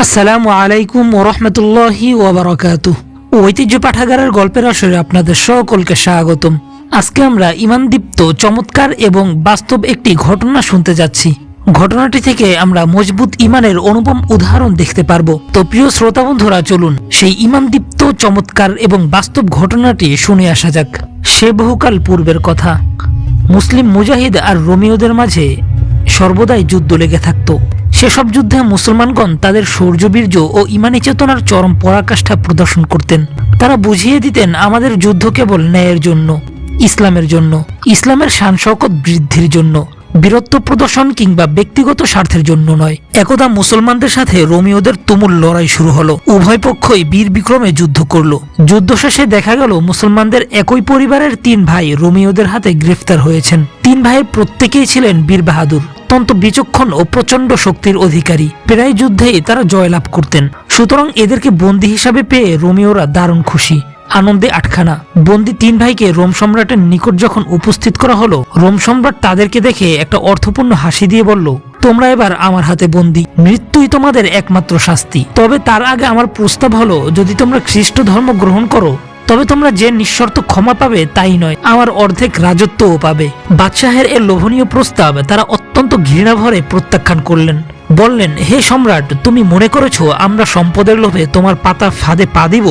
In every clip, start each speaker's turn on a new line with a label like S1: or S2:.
S1: আসসালামু আলাইকুম ওরহমতুল্লাহি ওয়াবারাকাতুহ। ঐতিহ্য পাঠাগারের গল্পের আসরে আপনাদের সকলকে স্বাগতম। আজকে আমরা ঈমানদীপ্ত চমৎকার এবং বাস্তব একটি ঘটনা শুনতে যাচ্ছি। ঘটনাটি থেকে আমরা মজবুত ঈমানের অনুপম উদাহরণ দেখতে পারবো। তো প্রিয় শ্রোতা বন্ধুরা, চলুন সেই ঈমানদীপ্ত চমৎকার এবং বাস্তব ঘটনাটি শুনে আসা যাক। সে বহুকাল পূর্বের কথা। মুসলিম মুজাহিদ আর রোমিওদের মাঝে সর্বদাই যুদ্ধ লেগে থাকতো। সেসব যুদ্ধে মুসলমানগণ তাদের শৌর্যবীর্য ও ইমানি চেতনার চরম পরাকাষ্ঠা প্রদর্শন করতেন। তারা বুঝিয়ে দিতেন, আমাদের যুদ্ধ কেবল ন্যায়ের জন্য, ইসলামের জন্য, ইসলামের শান শওকত বৃদ্ধির জন্য, বীরত্ব প্রদর্শন কিংবা ব্যক্তিগত স্বার্থের জন্য নয়। একদা মুসলমানদের সাথে রোমিওদের তুমুল লড়াই শুরু হলো। উভয় পক্ষই বীর বিক্রমে যুদ্ধ করলো। যুদ্ধ শেষে দেখা গেল মুসলমানদের একই পরিবারের 3 ভাই রোমিওদের হাতে গ্রেফতার হয়েছেন। 3 ভাইয়ের প্রত্যেকেই ছিলেন বীর বাহাদুর, অত্যন্ত বিচক্ষণ ও প্রচন্ড শক্তির অধিকারী। প্রায় যুদ্ধেই তারা জয়লাভ করতেন। সুতরাং এদেরকে বন্দী হিসাবে পেয়ে রোমিওরা দারুণ খুশি, আনন্দে আটখানা। বন্দী 3 ভাইকে রোম সম্রাটের নিকট যখন উপস্থিত করা হলো, রোম সম্রাট তাদেরকে দেখে একটা অর্থপূর্ণ হাসি দিয়ে বলল, তোমরা এবার আমার হাতে বন্দী, মৃত্যুই তোমাদের একমাত্র শাস্তি। তবে তার আগে আমার প্রস্তাব হলো, যদি তোমরা খ্রিস্ট ধর্ম গ্রহণ করো তবে তোমরা যে নিঃশর্ত ক্ষমা পাবে তাই নয়, আমার অর্ধেক রাজত্বও পাবে। বাদশাহের এ লোভনীয় প্রস্তাব তারা অত্যন্ত ঘৃণা ভরে প্রত্যাখ্যান করলেন। বললেন, হে সম্রাট, তুমি মনে করেছো আমরা সম্পদের লোভে তোমার পাতা ফাঁদে পা দিব?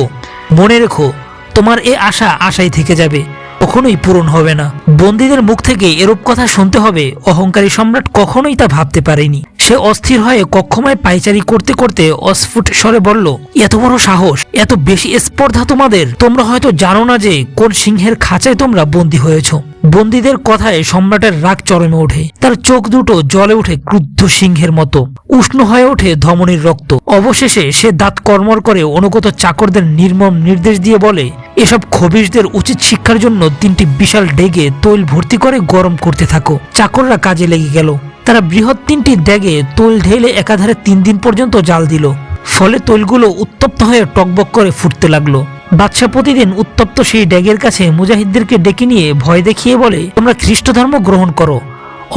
S1: মনে রেখো, তোমার এ আশা আশাই থেকে যাবে, কখনোই পূরণ হবে না। বন্দীদের মুখ থেকে এরূপ কথা শুনতে হবে, অহংকারী সম্রাট কখনোই তা ভাবতে পারেনি। সে অস্থির হয়ে কক্ষময় পায়চারি করতে করতে অস্ফুট স্বরে বলল, এত বড় সাহস, এত বেশি স্পর্ধা তোমাদের! তোমরা হয়তো জানো না যে কোন সিংহের খাঁচায় তোমরা বন্দী হয়েছ। বন্দীদের কথায় সম্রাটের রাগ চরমে ওঠে। তার চোখ দুটো জ্বলে ওঠে ক্রুদ্ধ সিংহের মতো, উষ্ণ হয়ে ওঠে ধমনীর রক্ত। অবশেষে সে দাঁত কর্মর করে অনুগত চাকরদের নির্মম নির্দেশ দিয়ে বলে, এসব খবিশদের উচিত শিক্ষার জন্য 3টি বিশাল ডেগে তৈল ভর্তি করে গরম করতে থাকো। চাকররা কাজে লেগে গেল। তারা বৃহৎ 3টি ডেগে তৈল ঢেলে একাধারে 3 দিন পর্যন্ত জাল দিল। ফলে তৈলগুলো উত্তপ্ত হয়ে টকবক করে ফুটতে লাগলো। বাদশাহ প্রতিদিন উত্তপ্ত সেই ড্যাগের কাছে মুজাহিদদেরকে ডেকে নিয়ে ভয় দেখিয়ে বলে, তোমরা খ্রিস্ট ধর্ম গ্রহণ করো,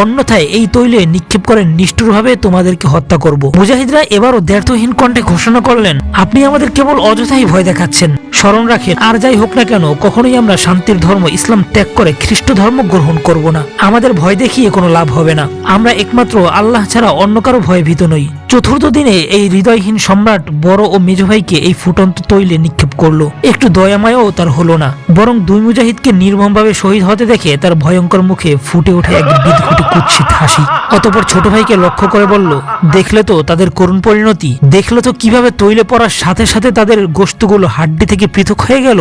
S1: অন্যথায় এই তৈলে নিক্ষেপ করে নিষ্ঠুরভাবে তোমাদেরকে হত্যা করব। মুজাহিদরা এবারও দ্ব্যর্থহীন কণ্ঠে ঘোষণা করলেন, আপনি আমাদের কেবল অযথাই ভয় দেখাচ্ছেন। স্মরণ রাখেন, আর যাই হোক না কেন, কখনোই আমরা শান্তির ধর্ম ইসলাম ত্যাগ করে খ্রিস্ট ধর্ম গ্রহণ করব না। আমাদের ভয় দেখিয়ে কোনো লাভ হবে না। আমরা একমাত্র আল্লাহ ছাড়া অন্য কারো ভয়ে ভীত নই। চতুর্থ দিনে এই হৃদয়হীন সম্রাট বড় ও মেজ ভাইকে এই ফুটন্ত তৈলে নিক্ষেপ করলো। একটু দয়ামায়াও তার হলো না, বরং 2 মুজাহিদকে নির্মমভাবে শহীদ হতে দেখে তার ভয়ঙ্কর মুখে ফুটে ওঠে এক বিদঘুটে কুৎসিত হাসি। অতঃপর ছোট ভাইকে লক্ষ্য করে বলল, দেখলে তো তাদের করুণ পরিণতি, দেখলে তো কিভাবে তৈলে পড়ার সাথে সাথে তাদের গোশতগুলো হাড্ডি থেকে পৃথক হয়ে গেল।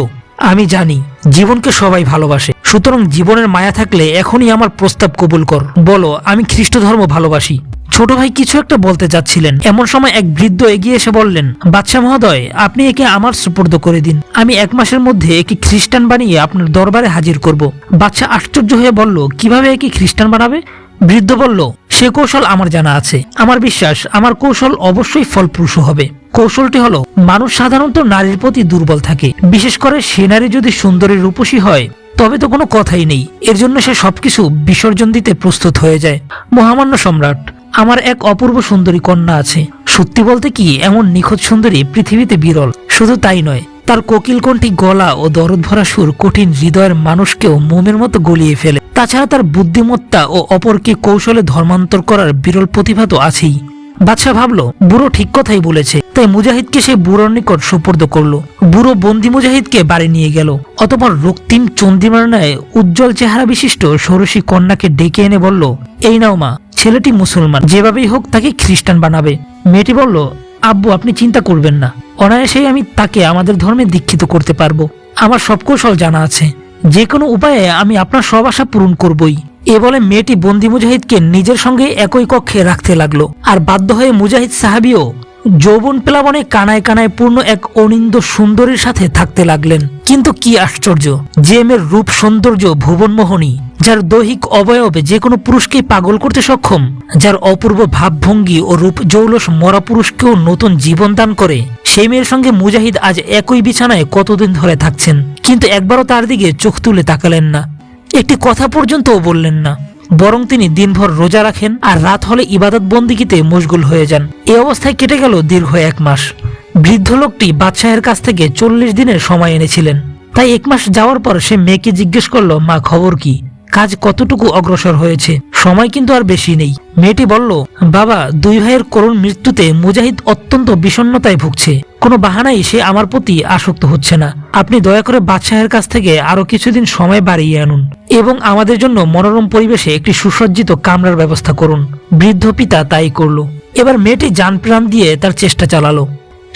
S1: আমি জানি জীবনকে সবাই ভালোবাসে, সুতরাং জীবনের মায়া থাকলে এখনই আমার প্রস্তাব কবুল কর। বলো, আমি খ্রিস্ট ধর্ম ভালোবাসি। ছোট ভাই কিছু একটা বলতে যাচ্ছিলেন, এমন সময় এক বৃদ্ধ এগিয়ে এসে বললেন, বাদশাহ মহোদয়, আপনি একে আমার সুপুর্দ করে দিন। আমি 1 মাসের মধ্যে একে খ্রিস্টান বানিয়ে আপনার দরবারে হাজির করব। বাদশাহ আশ্চর্য হয়ে বলল, কিভাবে একে খ্রিস্টান বানাবে? বৃদ্ধ বলল, সে কৌশল আমার জানা আছে। আমার বিশ্বাস, আমার কৌশল অবশ্যই ফলপ্রসূ হবে। কৌশলটি হলো, মানুষ সাধারণত নারীর প্রতি দুর্বল থাকে, বিশেষ করে সে নারী যদি সুন্দরী রূপসী হয় তবে তো কোনো কথাই নেই। এর জন্য সে সবকিছু বিসর্জন দিতে প্রস্তুত হয়ে যায়। মহামান্য সম্রাট, আমার এক অপূর্ব সুন্দরী কন্যা আছে। সত্যি বলতে কি, এমন নিখুঁত সুন্দরী পৃথিবীতে বিরল। শুধু তাই নয়, তার কোকিল কণ্ঠী গলা ও দরদ ভরা সুর কঠিন হৃদয়ের মানুষকেও মোমের মতো গলিয়ে ফেলে। তাছাড়া তার বুদ্ধিমত্তা ও অপরকে কৌশলে ধর্মান্তর করার বিরল প্রতিভা তো আছেই। বাদশাহ ভাবলো, বুড়ো ঠিক কথাই বলেছে। তাই মুজাহিদকে সে বুড়োর নিকট সুপর্দ করলো। বুড়ো বন্দি মুজাহিদকে বাড়ি নিয়ে গেল। অতঃপর রক্তিম চন্দ্রিমার ন্যায় উজ্জ্বল চেহারা বিশিষ্ট ষোড়শী কন্যাকে ডেকে এনে বলল, এই নাও মা, ছেলেটি মুসলমান, যেভাবেই হোক তাকে খ্রিস্টান বানাবে। মেয়েটি বলল, আব্বু, আপনি চিন্তা করবেন না, অনায়াসেই আমি তাকে আমাদের ধর্মে দীক্ষিত করতে পারবো। আমার সব কৌশল জানা আছে, যে কোনো উপায়ে আমি আপনার সব আশা পূরণ করবই। এ বলে মেয়েটি বন্দি মুজাহিদকে নিজের সঙ্গে একই কক্ষে রাখতে লাগলো। আর বাধ্য হয়ে মুজাহিদ সাহাবিও যৌবন প্লাবনে কানায় কানায় পূর্ণ এক অনিন্দ সুন্দরীর সাথে থাকতে লাগলেন। কিন্তু কি আশ্চর্য, যে মেয়ের রূপ সৌন্দর্য ভুবনমোহনী, যার দৈহিক অবয়বে যে কোনো পুরুষকে পাগল করতে সক্ষম, যার অপূর্ব ভাবভঙ্গি ও রূপ জৌলস মরা পুরুষকেও নতুন জীবন দান করে, সেই মেয়ের সঙ্গে মুজাহিদ আজ একই বিছানায় কতদিন ধরে থাকছেন, কিন্তু একবারও তার দিকে চোখ তুলে তাকালেন না, একটি কথা পর্যন্তও বললেন না। বরং তিনি দিনভর রোজা রাখেন আর রাত হলে ইবাদত বন্দিগিতে মশগুল হয়ে যান। এই অবস্থায় কেটে গেল দীর্ঘ 1 মাস। বৃদ্ধ লোকটি বাদশাহের কাছ থেকে 40 দিনের সময় এনেছিলেন। তাই 1 মাস যাওয়ার পর সে মেয়েকে জিজ্ঞেস করলো, মা খবর কি, কাজ কতটুকু অগ্রসর হয়েছে, সময় কিন্তু আর বেশি নেই। মেয়েটি বলল, বাবা, 2 ভাইয়ের করুণ মৃত্যুতে মুজাহিদ অত্যন্ত বিষণ্ণতায় ভুগছে। কোনো বাহানাই সে আমার প্রতি আসক্ত হচ্ছে না। আপনি দয়া করে বাদশাহের কাছ থেকে আরো কিছুদিন সময় বাড়িয়ে আনুন এবং আমাদের জন্য মনোরম পরিবেশে একটি সুসজ্জিত কামরার ব্যবস্থা করুন। বৃদ্ধ পিতা তাই করল। এবার মেয়েটি জান প্রাণ দিয়ে তার চেষ্টা চালালো।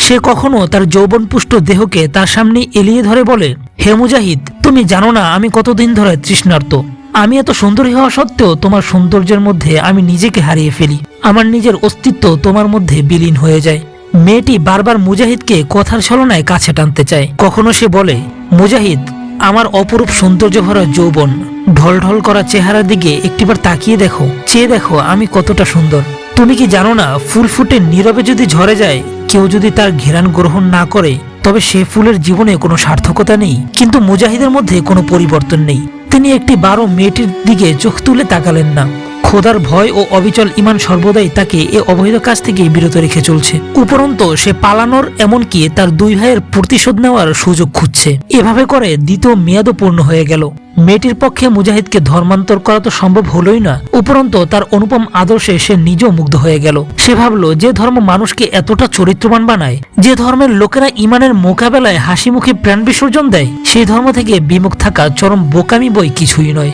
S1: সে কখনো তার যৌবনপুষ্ট দেহকে তার সামনে এলিয়ে ধরে বলে, হে মুজাহিদ, তুমি জানো না আমি কতদিন ধরে তৃষ্ণার্ত। আমি এত সুন্দরী হওয়া সত্ত্বেও তোমার সৌন্দর্যের মধ্যে আমি নিজেকে হারিয়ে ফেলি। আমার নিজের অস্তিত্ব তোমার মধ্যে বিলীন হয়ে যায়। মেয়েটি বারবার মুজাহিদকে কথার ছলনায় কাছে টানতে চায়। কখনো সে বলে, মুজাহিদ, আমার অপরূপ সৌন্দর্য ভরা যৌবন, ঢলঢল করা চেহারার দিকে একটিবার তাকিয়ে দেখো, চেয়ে দেখো আমি কতটা সুন্দর। তুমি কি জানো না, ফুল ফুটে নীরবে যদি ঝরে যায়, কেউ যদি তার ঘেরান গ্রহণ না করে, তবে সে ফুলের জীবনে কোনো সার্থকতা নেই। কিন্তু মুজাহিদের মধ্যে কোনো পরিবর্তন নেই। তিনি একটি বারো মেয়েটির দিকে চোখ তুলে তাকালেন না। খোদার ভয় ও অবিচল ঈমান সর্বদাই তাকে এ অবৈধ কাজ থেকে বিরত রেখে চলছে। উপরন্ত সে পালানোর, এমনকি তার 2 ভাইয়ের প্রতিশোধ নেওয়ার সুযোগ খুঁজছে। এভাবে করে দ্বিতীয় মেয়াদও পূর্ণ হয়ে গেল। মেয়েটির পক্ষে মুজাহিদকে ধর্মান্তর করা তো সম্ভব হলোই না, উপরন্ত তার অনুপম আদর্শে সে নিজেও মুগ্ধ হয়ে গেল। সে ভাবল, যে ধর্ম মানুষকে এতটা চরিত্রবান বানায়, যে ধর্মের লোকেরা ঈমানের মোকাবেলায় হাসি মুখে প্রাণ বিসর্জন দেয়, সেই ধর্ম থেকে বিমুখ থাকা চরম বোকামি বই কিছুই নয়।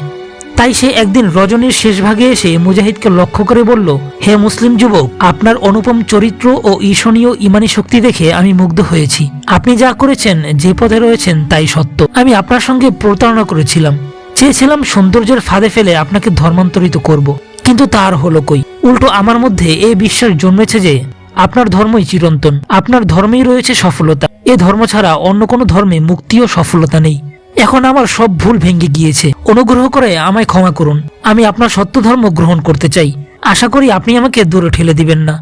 S1: তাই সে একদিন রজনীর শেষ ভাগে এসে মুজাহিদকে লক্ষ্য করে বলল, হে মুসলিম যুবক, আপনার অনুপম চরিত্র ও ঈর্ষণীয় ঈমানী শক্তি দেখে আমি মুগ্ধ হয়েছি। আপনি যা করেছেন, যে পথে রয়েছেন তাই সত্য। আমি আপনার সঙ্গে প্রতারণা করেছিলাম, চেয়েছিলাম সৌন্দর্যের ফাঁদে ফেলে আপনাকে ধর্মান্তরিত করব, কিন্তু তার হলো কই। উল্টো আমার মধ্যে এই বিশ্বাস জন্মেছে যে আপনার ধর্মই চিরন্তন, আপনার ধর্মেই রয়েছে সফলতা। এ ধর্ম ছাড়া অন্য কোনো ধর্মে মুক্তি ও সফলতা নেই। এখন আমার সব ভুল ভেঙে গিয়েছে, অনুগ্রহ করে আমায় ক্ষমা করুন। আমি আপনার সত্য ধর্ম গ্রহণ করতে চাই। আশা করি আপনি আমাকে দূরে ঠেলে দিবেন না।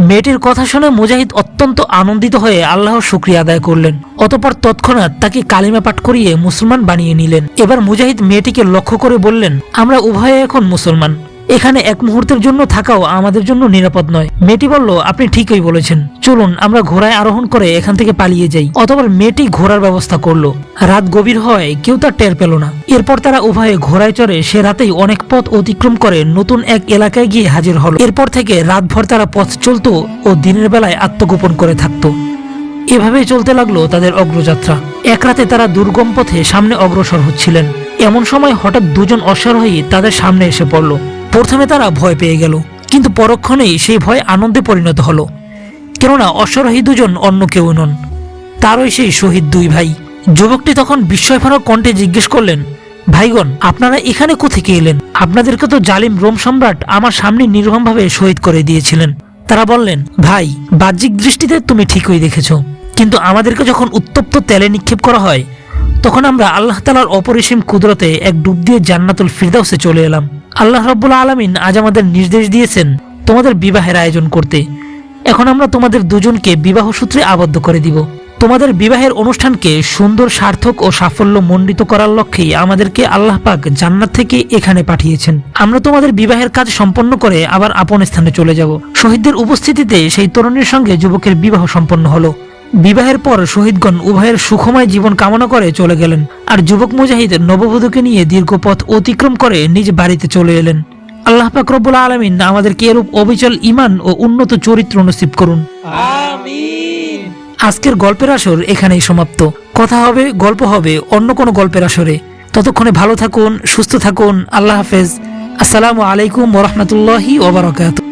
S1: মেয়েটির কথা শুনে মুজাহিদ অত্যন্ত আনন্দিত হয়ে আল্লাহর শুকরিয়া আদায় করলেন। অতঃপর তৎক্ষণাৎ তাকে কালিমা পাঠ করিয়ে মুসলমান বানিয়ে নিলেন। এবার মুজাহিদ মেয়েটিকে লক্ষ্য করে বললেন, আমরা উভয়ে এখন মুসলমান। এখানে এক মুহূর্তের জন্য থাকাও আমাদের জন্য নিরাপদ নয়। মেয়েটি বলল, আপনি ঠিকই বলেছেন, চলুন আমরা ঘোড়ায় আরোহণ করে এখান থেকে পালিয়ে যাই। অতঃপর মেয়েটি ঘোড়ার ব্যবস্থা করলো। রাত গভীর হয় কেউ তার টের পেল না। এরপর তারা উভয়ে ঘোড়ায় চড়ে সে রাতেই অনেক পথ অতিক্রম করে নতুন এক এলাকায় গিয়ে হাজির হলো। এরপর থেকে রাতভর তারা পথ চলতো ও দিনের বেলায় আত্মগোপন করে থাকতো। এভাবেই চলতে লাগলো তাদের অগ্রযাত্রা। এক রাতে তারা দুর্গম পথে সামনে অগ্রসর হচ্ছিলেন। এমন সময় হঠাৎ 2 জন অশ্বারোহী তাদের সামনে এসে পড়ল। প্রথমে তারা ভয় পেয়ে গেল, কিন্তু পরক্ষণেই সেই ভয় আনন্দে পরিণত হলো। কেননা অশ্বারোহী 2 জন অন্য কেউ নন, তারই সেই শহীদ 2 ভাই। যুবকটি তখন বিস্ময়ভরা কণ্ঠে জিজ্ঞেস করলেন, ভাইগণ, আপনারা এখানে কোথেকে এলেন? আপনাদেরকে তো জালিম রোম সম্রাট আমার সামনে নির্মমভাবে শহীদ করে দিয়েছিলেন। তারা বললেন, ভাই, বাহ্যিক দৃষ্টিতে তুমি ঠিকই দেখেছ, কিন্তু আমাদেরকে যখন উত্তপ্ত তেলে নিক্ষেপ করা হয়, তখন আমরা আল্লাহ তাআলার অপরিসীম কুদরতে এক ডুব দিয়ে জান্নাতুল ফিরদাউসে চলে এলাম। আল্লাহ রাব্বুল আলামিন আজ আমাদের নির্দেশ দিয়েছেন তোমাদের বিবাহের আয়োজন করতে। এখন আমরা তোমাদের 2 জনকে বিবাহ সূত্রে আবদ্ধ করে দিব। তোমাদের বিবাহের অনুষ্ঠানকে সুন্দর, সার্থক ও সাফল্য মণ্ডিত করার লক্ষ্যেই আমাদেরকে আল্লাহ পাক জান্নাত থেকে এখানে পাঠিয়েছেন। আমরা তোমাদের বিবাহের কাজ সম্পন্ন করে আবার আপন স্থানে চলে যাব। শহীদদের উপস্থিতিতে সেই তরুণীর সঙ্গে যুবকের বিবাহ সম্পন্ন হলো। বিবাহের পর শহীদগণ উভয়ের সুখময় জীবন কামনা করে চলে গেলেন, আর যুবক মুজাহিদ নববধূকে নিয়ে দীর্ঘ পথ অতিক্রম করে নিজ বাড়িতে চলে এলেন। আল্লাহ পাক রব্বুল আলামিন আমাদেরকে এরূপ অবিচল ঈমান ও উন্নত চরিত্র নসিব করুন, আমিন। আজকের গল্পের আসর এখানেই সমাপ্ত। কথা হবে, গল্প হবে অন্য কোনো গল্পের আসরে। ততক্ষণে ভালো থাকুন, সুস্থ থাকুন। আল্লাহ হাফেজ। আসসালামু আলাইকুম ওয়া রাহমাতুল্লাহি ওয়া বারাকাতুহু।